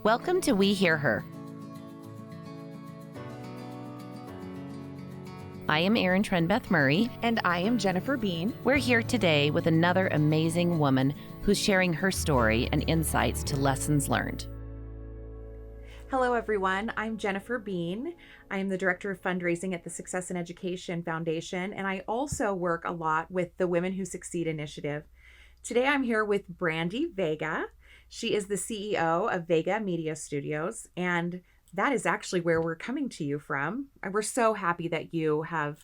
Welcome to We Hear Her. I am Erin Trenbeth Murray. And I am Jennifer Bean. We're here today with another amazing woman who's sharing her story and insights to lessons learned. Hello, everyone. I'm Jennifer Bean. I am the Director of Fundraising at the Success in Education Foundation, and I also work a lot with the Women Who Succeed initiative. Today, I'm here with Brandy Vega. She is the CEO of Vega Media Studios, and that is actually where we're coming to you from. And we're so happy that you have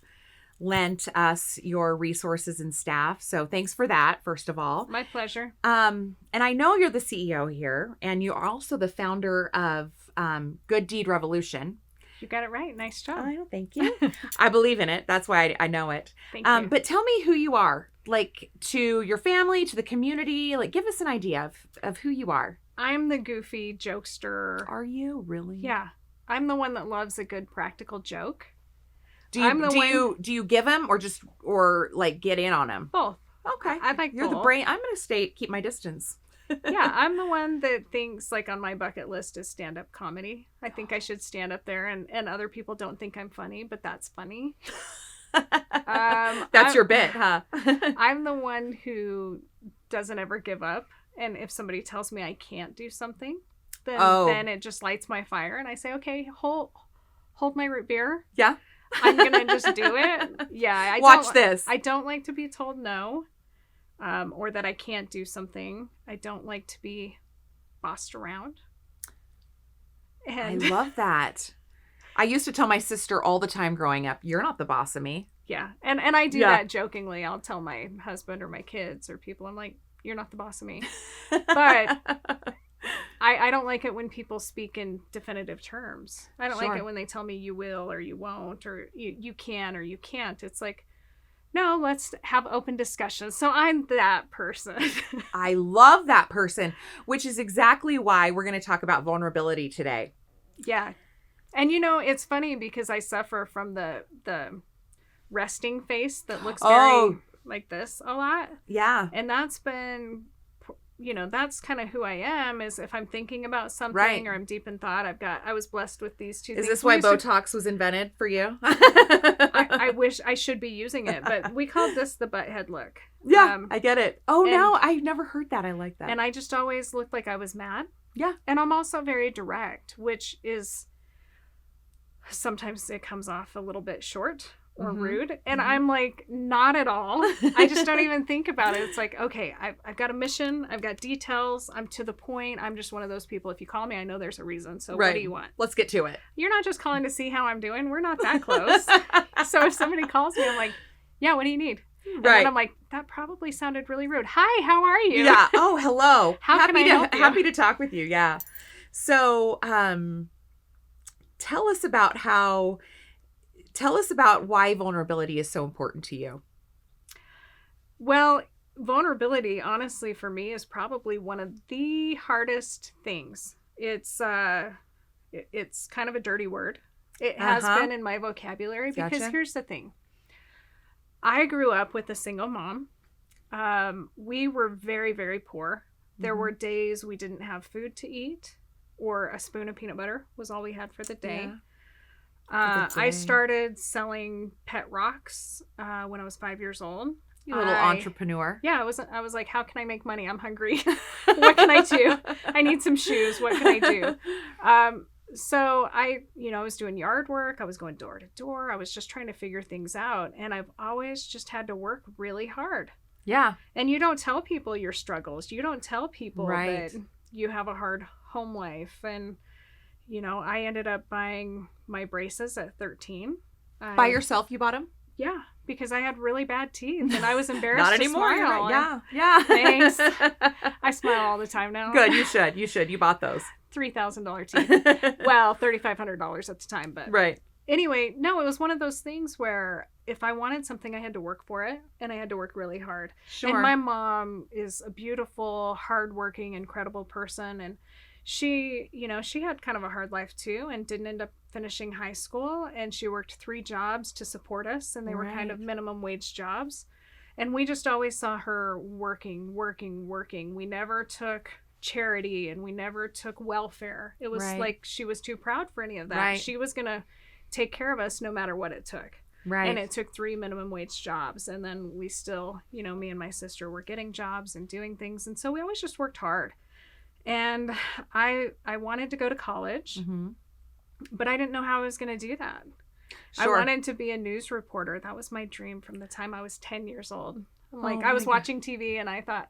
lent us your resources and staff. So thanks for that, first of all. My pleasure. And I know you're the CEO here, and you're also the founder of Good Deed Revolution. You got it right. Nice job. Oh, thank you. I believe in it. That's why I know it. Thank you. But tell me who you are, like to your family, to the community. Like, give us an idea of who you are. I'm the goofy jokester. Are you really? Yeah. I'm the one that loves a good practical joke. Do you give them or like get in on them? Both. Okay. I like You're both. the brain. I'm going to keep my distance. Yeah, I'm the one that thinks like on my bucket list is stand-up comedy. I think I should stand up there and other people don't think I'm funny, but that's funny. That's your bit, huh? I'm the one who doesn't ever give up. And if somebody tells me I can't do something, then it just lights my fire. And I say, okay, hold my root beer. Yeah. I'm going to just do it. Yeah. Watch this. I don't like to be told no. Or that I can't do something. I don't like to be bossed around. And I love that. I used to tell my sister all the time growing up, you're not the boss of me. yeah. And I do that jokingly. I'll tell my husband or my kids or people, I'm like, you're not the boss of me. But I don't like it when people speak in definitive terms. I don't like it when they tell me you will or you won't or you can or you can't. It's like, no, let's have open discussions. So I'm that person. I love that person, which is exactly why we're going to talk about vulnerability today. Yeah. And it's funny because I suffer from the resting face that looks very like this a lot. Yeah. And that's been, that's kind of who I am, is if I'm thinking about something or I'm deep in thought, I was blessed with these two things. Is this why Botox was invented for you? I wish I should be using it, but we called this the butthead look. Yeah, I get it. Oh, no, I've never heard that. I like that. And I just always looked like I was mad. Yeah. And I'm also very direct, which is sometimes it comes off a little bit short or rude. And I'm like, not at all. I just don't even think about it. It's like, okay, I've got a mission. I've got details. I'm to the point. I'm just one of those people. If you call me, I know there's a reason. So what do you want? Let's get to it. You're not just calling to see how I'm doing. We're not that close. So if somebody calls me, I'm like, yeah, what do you need? And then I'm like, that probably sounded really rude. Hi, how are you? Yeah. Oh, hello. Can I help you? Happy to talk with you. Yeah. So, tell us about why vulnerability is so important to you. Well, vulnerability, honestly, for me is probably one of the hardest things. It's kind of a dirty word. It has been in my vocabulary because here's the thing. I grew up with a single mom. We were very, very poor. There were days we didn't have food to eat, or a spoon of peanut butter was all we had for the day. Yeah. I started selling pet rocks when I was 5 years old. You little entrepreneur. Yeah, I was like, how can I make money? I'm hungry. What can I do? I need some shoes. What can I do? So I was doing yard work. I was going door to door. I was just trying to figure things out. And I've always just had to work really hard. Yeah. And you don't tell people your struggles. You don't tell people that you have a hard home life. And, I ended up buying my braces at 13. By yourself, you bought them? Yeah, because I had really bad teeth and I was embarrassed Not to anymore. smile. Yeah. Thanks. I smile all the time now. Good. You should. You bought those. $3,000 teeth. Well, $3,500 at the time, but right. Anyway, no, it was one of those things where if I wanted something, I had to work for it, and I had to work really hard. Sure. And my mom is a beautiful, hardworking, incredible person, and she had kind of a hard life too, and didn't end up finishing high school, and she worked 3 jobs to support us, and they were kind of minimum wage jobs. And we just always saw her working. We never took charity, and we never took welfare. It was Right. like she was too proud for any of that. Right. She was going to take care of us no matter what it took. Right. And it took 3 minimum wage jobs. And then we still, me and my sister were getting jobs and doing things. And so we always just worked hard. And I wanted to go to college, Mm-hmm. but I didn't know how I was going to do that. Sure. I wanted to be a news reporter. That was my dream from the time I was 10 years old. Like, Oh I was my God. watching TV and I thought,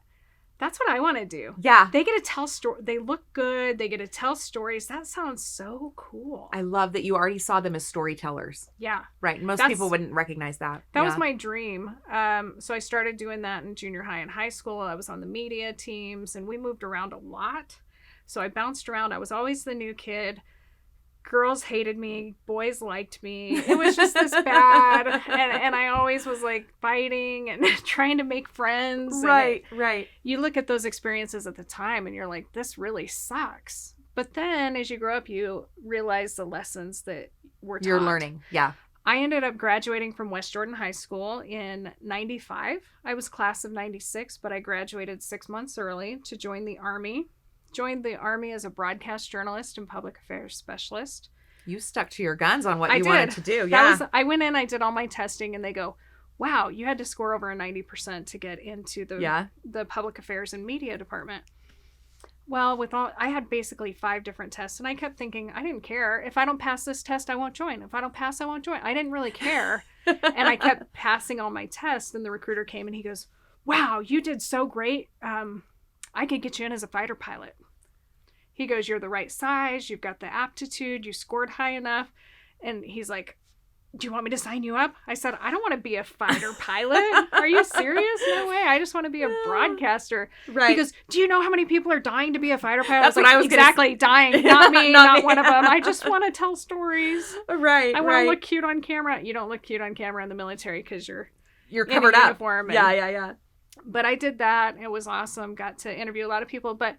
that's what I want to do. Yeah. They get to tell they look good. They get to tell stories. That sounds so cool. I love that you already saw them as storytellers. Yeah. Right. Most That's- people wouldn't recognize that. That Yeah. was my dream. So I started doing that in junior high and high school. I was on the media teams and we moved around a lot. So I bounced around. I was always the new kid. Girls hated me. Boys liked me. It was just this bad. And I always was like fighting and trying to make friends. Right. And Right. you look at those experiences at the time and you're like, this really sucks. But then as you grow up, you realize the lessons that were taught. You're learning. Yeah. I ended up graduating from West Jordan High School in 95. I was class of 96, but I graduated 6 months early to join the Army. Joined the Army as a broadcast journalist and public affairs specialist. You stuck to your guns on what I you did. wanted to do. Yeah. I went in, I did all my testing, and they go, wow, you had to score over a 90% to get into the public affairs and media department. Well, I had basically 5 different tests, and I kept thinking, I didn't care. If I don't pass this test, I won't join. If I don't pass, I won't join. I didn't really care. And I kept passing all my tests, and the recruiter came and he goes, wow, you did so great. I could get you in as a fighter pilot. He goes, you're the right size. You've got the aptitude. You scored high enough. And he's like, do you want me to sign you up? I said, I don't want to be a fighter pilot. Are you serious? No way. I just want to be a broadcaster. Right. He goes, do you know how many people are dying to be a fighter pilot? That's I was what like, I was gonna exactly, dying. Not me, Not not me. one of them. I just want to tell stories. Right. I want right. to look cute on camera. You don't look cute on camera in the military because you're You're in covered a up. uniform. And- Yeah. But I did that. It was awesome. Got to interview a lot of people, but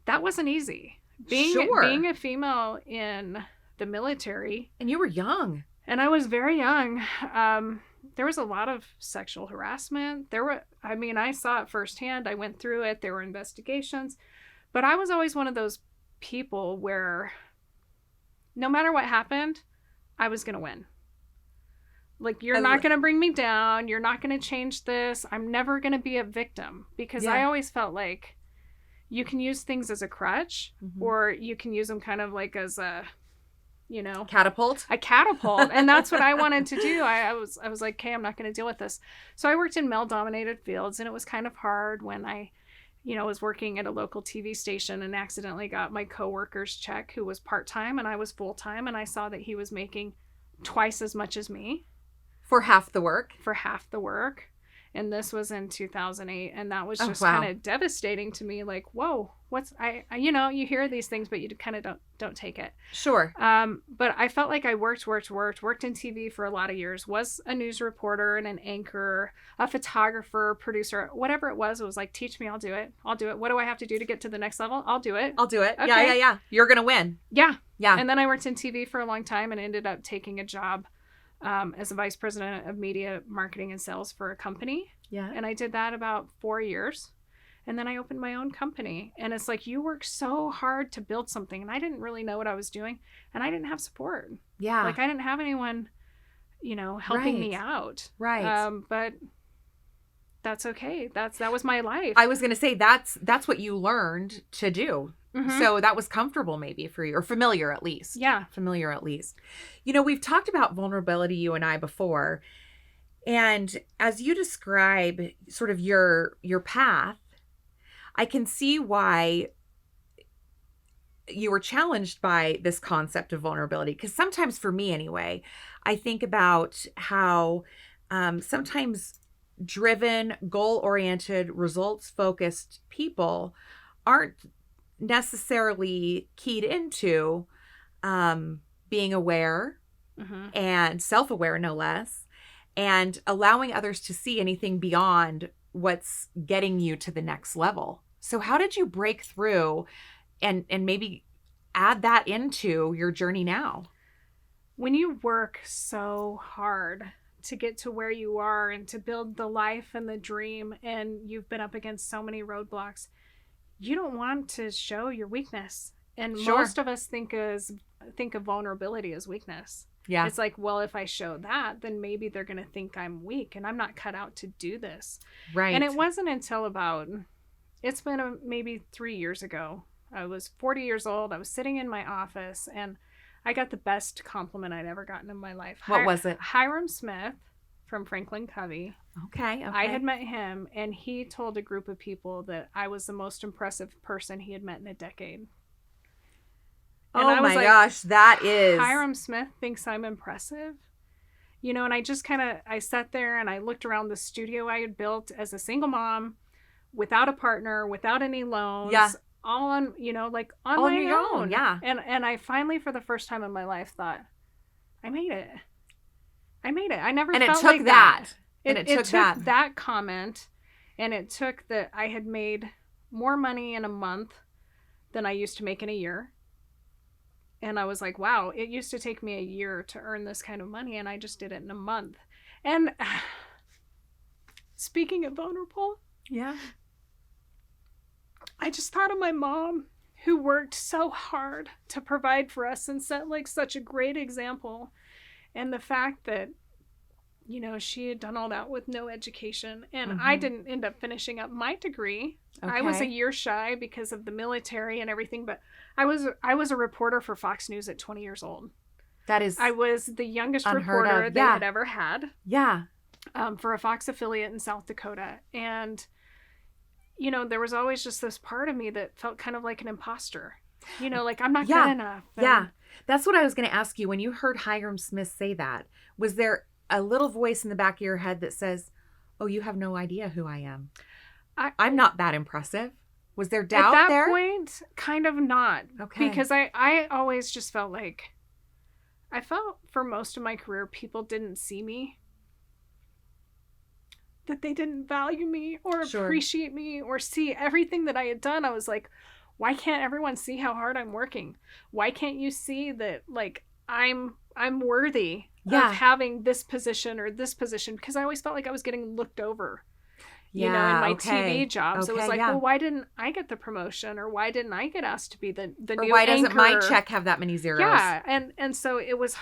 that wasn't easy. Sure. Being a female in the military, And you were young. and I was very young. There was a lot of sexual harassment. I saw it firsthand. I went through it. There were investigations, but I was always one of those people where no matter what happened, I was going to win. Like, you're not going to bring me down. You're not going to change this. I'm never going to be a victim, because I always felt like you can use things as a crutch, or you can use them kind of like as a, Catapult. a catapult. And that's what I wanted to do. I was like, okay, I'm not going to deal with this. So I worked in male-dominated fields, and it was kind of hard when I, was working at a local TV station and accidentally got my coworker's check, who was part-time and I was full-time, and I saw that he was making twice as much as me. For half the work. For half the work. And this was in 2008. And that was just wow. kind of devastating to me. Like, whoa, you hear these things, but you kind of don't take it. Sure. But I felt like I worked in TV for a lot of years, was a news reporter and an anchor, a photographer, producer, whatever it was like, teach me, I'll do it. What do I have to do to get to the next level? I'll do it. I'll do it. Okay. Yeah. You're going to win. Yeah. Yeah. And then I worked in TV for a long time and ended up taking a job as a vice president of media marketing and sales for a company. Yeah. And I did that about 4 years. And then I opened my own company. And it's like, you work so hard to build something. And I didn't really know what I was doing. And I didn't have support. Yeah. Like, I didn't have anyone, helping me out. Right. But that's okay. That was my life. I was going to say that's what you learned to do. Mhm. So that was comfortable maybe for you, or familiar at least. Yeah. Familiar at least. We've talked about vulnerability, you and I, before. And as you describe sort of your path, I can see why you were challenged by this concept of vulnerability. Because sometimes, for me anyway, I think about how sometimes driven, goal-oriented, results-focused people aren't necessarily keyed into being aware and self-aware, no less, and allowing others to see anything beyond what's getting you to the next level. So how did you break through and maybe add that into your journey now? When you work so hard to get to where you are and to build the life and the dream, and you've been up against so many roadblocks, you don't want to show your weakness. And Sure. most of us think of vulnerability as weakness. Yeah. It's like, well, if I show that, then maybe they're going to think I'm weak and I'm not cut out to do this. Right. And it wasn't until it's been maybe 3 years ago. I was 40 years old. I was sitting in my office and I got the best compliment I'd ever gotten in my life. What was it? Hyrum Smith from Franklin Covey. Okay. I had met him and he told a group of people that I was the most impressive person he had met in a decade. And oh my gosh, that is... Hyrum Smith thinks I'm impressive. And I just I sat there and I looked around the studio I had built as a single mom, without a partner, without any loans. Yeah. All on, on On my your own. own, yeah. And I finally, for the first time in my life, thought, I made it. I never And felt it took like that. It took that comment, and it took that I had made more money in a month than I used to make in a year. And I was like, wow, it used to take me a year to earn this kind of money, and I just did it in a month. And speaking of vulnerable, Yeah. I just thought of my mom, who worked so hard to provide for us and set such a great example. And the fact that, she had done all that with no education. And I didn't end up finishing up my degree. Okay. I was a year shy because of the military and everything. But I was a reporter for Fox News at 20 years old. That is... I was the youngest unheard reporter of. they Yeah. had ever had. Yeah. For a Fox affiliate in South Dakota. And... there was always just this part of me that felt kind of like an imposter. I'm not good enough. Yeah. That's what I was going to ask you. When you heard Hyrum Smith say that, was there a little voice in the back of your head that says, oh, you have no idea who I am? I'm not that impressive. Was there doubt at that there? point, kind of not. Okay. Because I always just felt like, I felt for most of my career, people didn't see me. That they didn't value me or Sure. appreciate me or see everything that I had done. I was like, why can't everyone see how hard I'm working? Why can't you see that I'm worthy Yeah. of having this position or this position? Because I always felt like I was getting looked over. Yeah, in my okay. TV jobs. It was Okay, like, yeah. well, why didn't I get the promotion, or why didn't I get asked to be the Or new why doesn't anchor? my check have that many zeros? Yeah, and so it was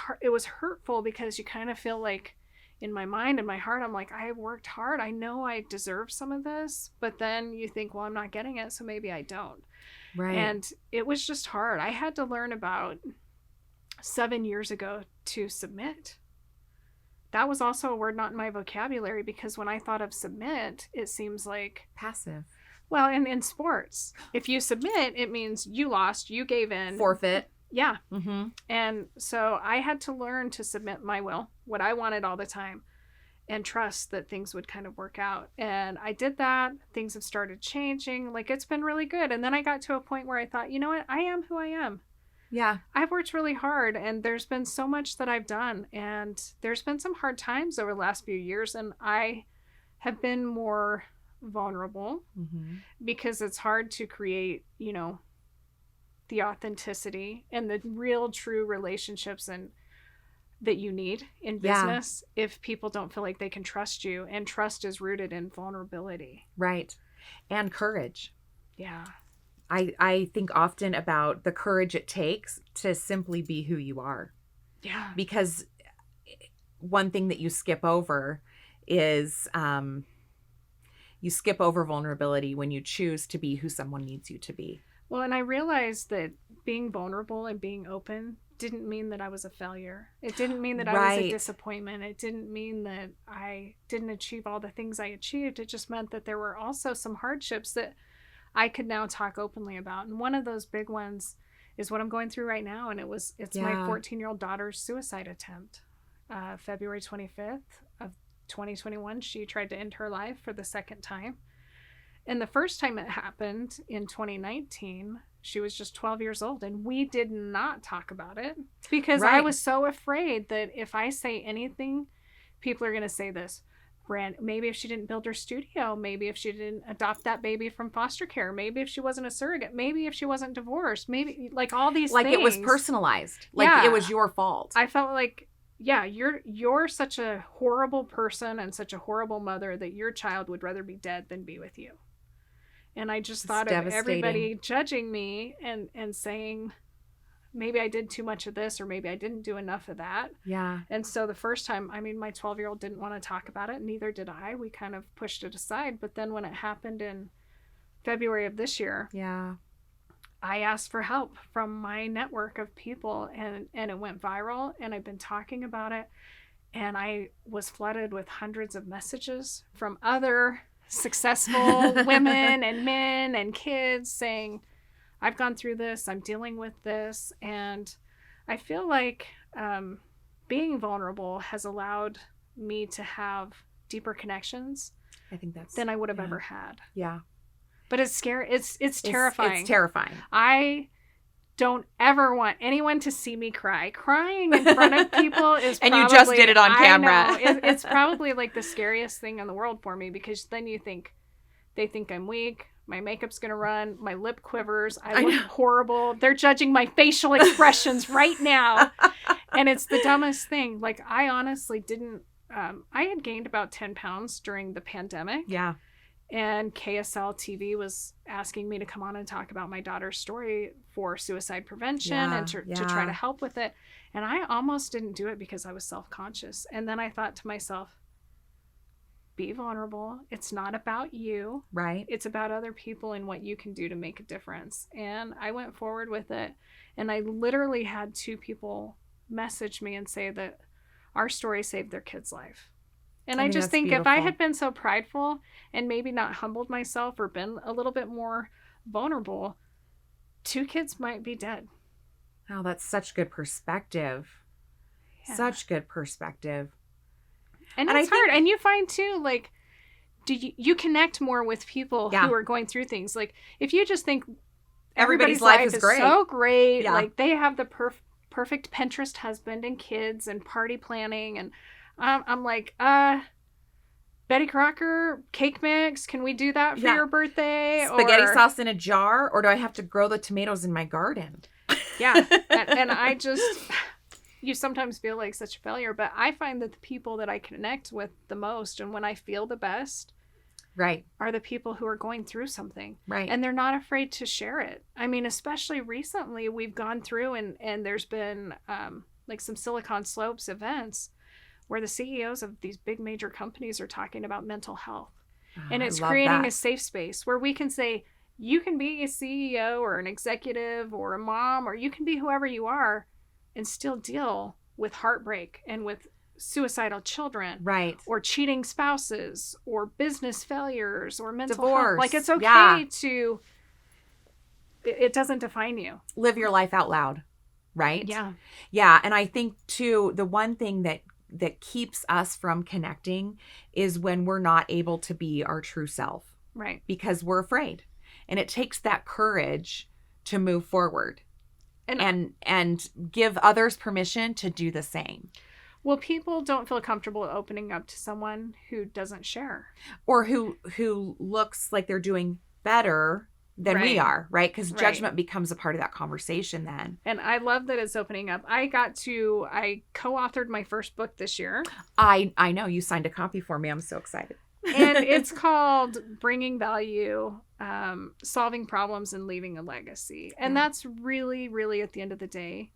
hurtful because you kind of feel like, in my mind and my heart, I'm like, I worked hard. I know I deserve some of this, but then you think, well, I'm not getting it, so maybe I don't. Right. And it was just hard. I had to learn about 7 years ago to submit. That was also a word not in my vocabulary, because when I thought of submit, it seems like passive. Well, in sports, if you submit, it means you lost, you gave in. Forfeit. Yeah. Mm-hmm. And so I had to learn to submit my will, what I wanted all the time, and trust that things would kind of work out. And I did that. Things have started changing. It's been really good. And then I got to a point where I thought, you know what? I am who I am. Yeah. I've worked really hard, and there's been so much that I've done. And there's been some hard times over the last few years. And I have been more vulnerable because it's hard to create, the authenticity and the real true relationships and that you need in business if people don't feel like they can trust you, and trust is rooted in vulnerability. Right. And courage. Yeah. I think often about the courage it takes to simply be who you are. Yeah. Because one thing that you skip over is you skip over vulnerability when you choose to be who someone needs you to be. Well, and I realized that being vulnerable and being open didn't mean that I was a failure. It didn't mean that I was a disappointment. It didn't mean that I didn't achieve all the things I achieved. It just meant that there were also some hardships that I could now talk openly about. And one of those big ones is what I'm going through right now. And it's my 14-year-old daughter's suicide attempt. February 25th of 2021, she tried to end her life for the second time. And the first time it happened in 2019, she was just 12 years old, and we did not talk about it because I was so afraid that if I say anything, people are going to say this. Maybe if she didn't build her studio, maybe if she didn't adopt that baby from foster care, maybe if she wasn't a surrogate, maybe if she wasn't divorced, maybe all these things. It was personalized. It was your fault. I felt like, you're such a horrible person and such a horrible mother that your child would rather be dead than be with you. And I just It's thought of devastating. everybody judging me and saying, maybe I did too much of this, or maybe I didn't do enough of that. Yeah. And so the first time, I mean, my 12-year-old didn't want to talk about it. Neither did I. We kind of pushed it aside. But then when it happened in February of this year, Yeah. I asked for help from my network of people, and it went viral, and I've been talking about it. And I was flooded with hundreds of messages from other successful women and men and kids saying, I've gone through this, I'm dealing with this. And I feel like being vulnerable has allowed me to have deeper connections I think that's than I would have ever had. Yeah. But it's scary. It's terrifying. It's terrifying. I don't ever want anyone to see me cry. Crying in front of people is And probably, you just did it on camera. I know, it's probably like the scariest thing in the world for me, because then they think I'm weak. My makeup's going to run. My lip quivers. I look horrible. They're judging my facial expressions right now. And it's the dumbest thing. Like, I honestly didn't, I had gained about 10 pounds during the pandemic. Yeah. And KSL TV was asking me to come on and talk about my daughter's story for suicide prevention and to try to help with it. And I almost didn't do it because I was self-conscious. And then I thought to myself, be vulnerable. It's not about you. Right. It's about other people and what you can do to make a difference. And I went forward with it. And I literally had 2 people message me and say that our story saved their kid's life. And I just think beautiful. if I had been so prideful and maybe not humbled myself or been a little bit more vulnerable, 2 kids might be dead. Oh, that's such good perspective. Yeah. Such good perspective. And And it's hard. And you find too, like, you connect more with people who are going through things. Like, if you just think everybody's life is great. So great, like they have the perfect Pinterest husband and kids and party planning, and I'm like, Betty Crocker, cake mix, can we do that for your birthday? Spaghetti sauce in a jar, or do I have to grow the tomatoes in my garden? Yeah. and I just, you sometimes feel like such a failure, but I find that the people that I connect with the most and when I feel the best are the people who are going through something. Right. And they're not afraid to share it. I mean, especially recently, we've gone through and there's been like some Silicon Slopes events where the CEOs of these big major companies are talking about mental health. And it's creating a safe space where we can say, you can be a CEO or an executive or a mom, or you can be whoever you are and still deal with heartbreak and with suicidal children. Right. Or cheating spouses or business failures or mental divorce. Health. Like, it's okay to, it doesn't define you. Live your life out loud. Right? Yeah. Yeah. And I think too, the one thing that keeps us from connecting is when we're not able to be our true self. Right. Because we're afraid. And it takes that courage to move forward and give others permission to do the same. Well, people don't feel comfortable opening up to someone who doesn't share. Or who looks like they're doing better than we are, right? Because judgment becomes a part of that conversation then. And I love that it's opening up. I co-authored my first book this year. I know. You signed a copy for me. I'm so excited. And it's called Bringing Value, Solving Problems and Leaving a Legacy. And that's really, really, at the end of the day,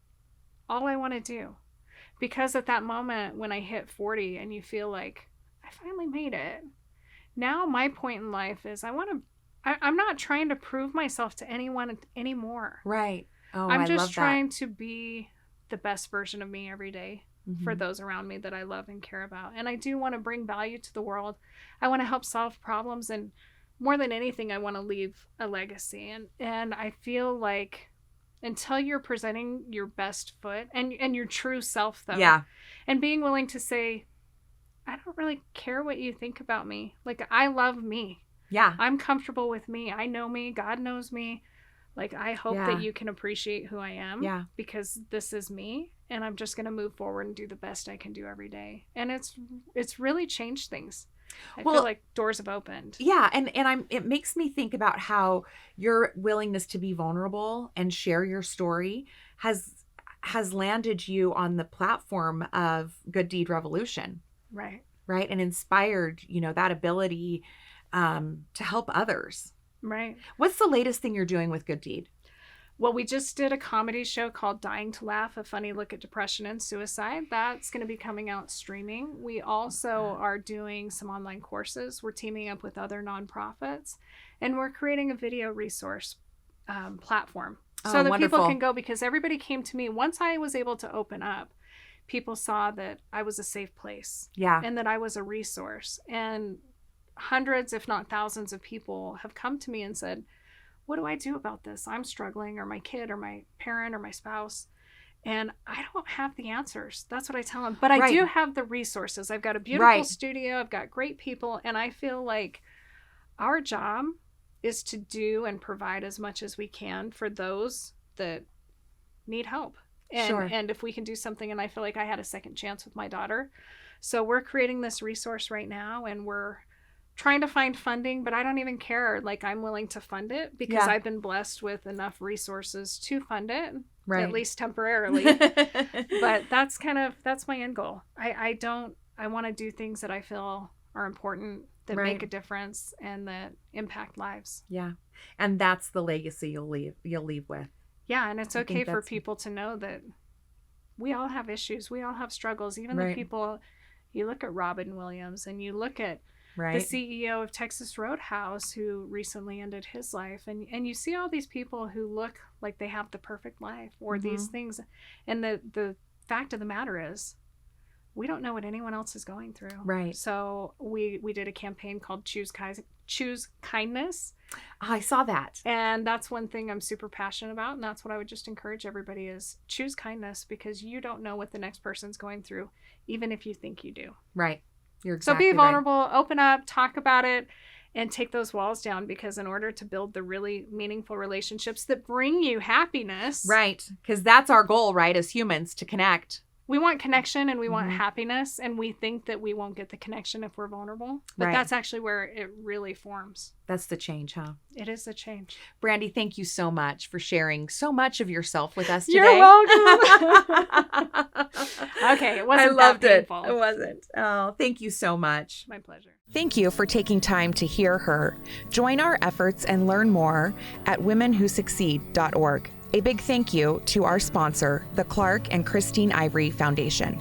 all I want to do. Because at that moment when I hit 40 and you feel like, I finally made it. Now my point in life is I'm not trying to prove myself to anyone anymore. Right. Oh, I'm I just love trying to be the best version of me every day. For those around me that I love and care about. And I do want to bring value to the world. I want to help solve problems. And more than anything, I want to leave a legacy. And I feel like until you're presenting your best foot and your true self, though. Yeah. And being willing to say, I don't really care what you think about me. Like, I love me. Yeah. I'm comfortable with me. I know me. God knows me. Like, I hope that you can appreciate who I am. Yeah. Because this is me. And I'm just going to move forward and do the best I can do every day. And it's really changed things. I feel like doors have opened. Yeah. And it makes me think about how your willingness to be vulnerable and share your story has landed you on the platform of Good Deed Revolution. Right. Right. And inspired, that ability to help others. Right. What's the latest thing you're doing with Good Deed? Well, we just did a comedy show called Dying to Laugh, a funny look at depression and suicide. That's going to be coming out streaming. We also are doing some online courses. We're teaming up with other nonprofits, and we're creating a video resource platform so that wonderful. people can go, because everybody came to me. Once I was able to open up, people saw that I was a safe place. Yeah. And that I was a resource. And hundreds, if not thousands of people have come to me and said, what do I do about this? I'm struggling, or my kid, or my parent, or my spouse. And I don't have the answers. That's what I tell them. But I do have the resources. I've got a beautiful studio. I've got great people. And I feel like our job is to do and provide as much as we can for those that need help. And if we can do something, and I feel like I had a second chance with my daughter. So we're creating this resource right now, and we're trying to find funding, but I don't even care. Like, I'm willing to fund it because I've been blessed with enough resources to fund it, at least temporarily. But that's my end goal. I want to do things that I feel are important, that make a difference, and that impact lives. Yeah. And that's the legacy you'll leave with. Yeah. And it's okay for people to know that we all have issues. We all have struggles. Even the people, you look at Robin Williams, and you look at the CEO of Texas Roadhouse, who recently ended his life. And you see all these people who look like they have the perfect life, or these things. And the fact of the matter is, we don't know what anyone else is going through. Right. So we did a campaign called Choose Kindness. I saw that. And that's one thing I'm super passionate about. And that's what I would just encourage everybody is choose kindness, because you don't know what the next person's going through, even if you think you do. Right. You're exactly so be vulnerable, open up, talk about it, and take those walls down, because in order to build the really meaningful relationships that bring you happiness. Right. Because that's our goal, right, as humans, to connect. We want connection, and we want happiness, and we think that we won't get the connection if we're vulnerable. But that's actually where it really forms. That's the change, huh? It is the change. Brandy, thank you so much for sharing so much of yourself with us today. You're welcome. Okay, it wasn't that painful. It wasn't. Oh, thank you so much. My pleasure. Thank you for taking time to hear her. Join our efforts and learn more at womenwhosucceed.org. A big thank you to our sponsor, the Clark and Christine Ivory Foundation.